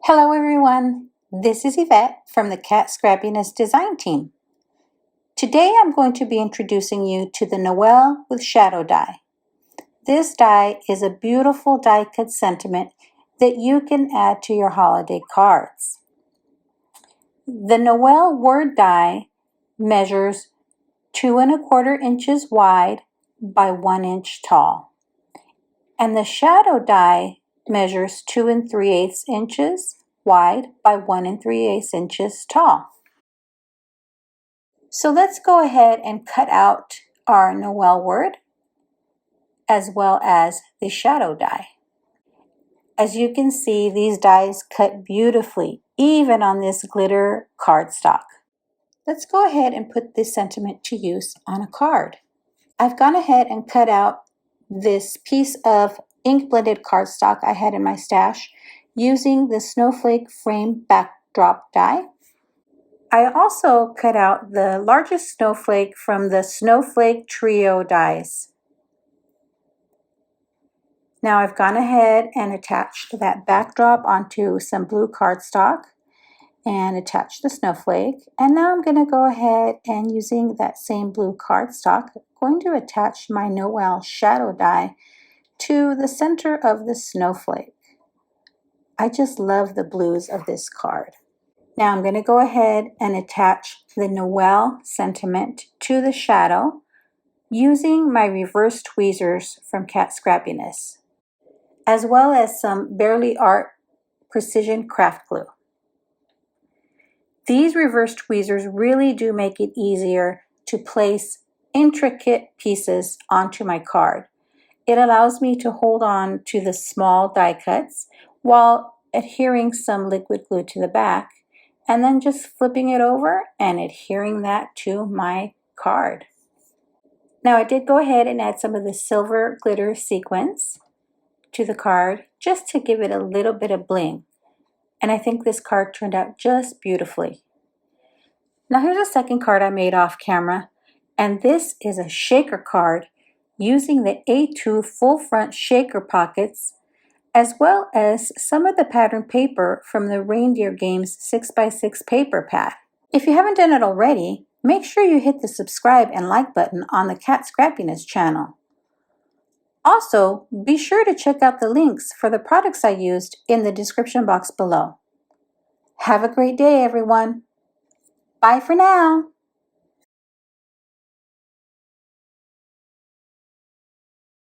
Hello everyone, this is Yvette from the Kat Scrappiness Design Team. Today I'm going to be introducing you to the Noel with Shadow die. This die is a beautiful die cut sentiment that you can add to your holiday cards. The Noel word die measures 2¼ inches wide by 1 inch tall, and the shadow die measures 2 3/8 inches wide by 1 3/8 inches tall. So let's go ahead and cut out our Noel word as well as the shadow die. As you can see, these dies cut beautifully, even on this glitter cardstock. Let's go ahead and put this sentiment to use on a card. I've gone ahead and cut out this piece of ink blended cardstock I had in my stash using the Snowflake frame backdrop die. I also cut out the largest snowflake from the Snowflake trio dies. Now I've gone ahead and attached that backdrop onto some blue cardstock and attached the snowflake. And now I'm going to go ahead and using that same blue cardstock, I'm going to attach my Noel shadow die to the center of the snowflake. I just love the blues of this card. Now I'm going to go ahead and attach the Noel sentiment to the shadow using my reverse tweezers from Kat Scrappiness, as well as some Barely Art precision craft glue. These reverse tweezers really do make it easier to place intricate pieces onto my card. It allows me to hold on to the small die cuts while adhering some liquid glue to the back, and then just flipping it over and adhering that to my card. Now I did go ahead and add some of the silver glitter sequins to the card just to give it a little bit of bling. And I think this card turned out just beautifully. Now here's a second card I made off camera, and this is a shaker card using the A2 full front shaker pockets, as well as some of the pattern paper from the Reindeer Games 6x6 paper pad. If you haven't done it already, make sure you hit the subscribe and like button on the Kat Scrappiness channel. Also, be sure to check out the links for the products I used in the description box below. Have a great day, everyone. Bye for now.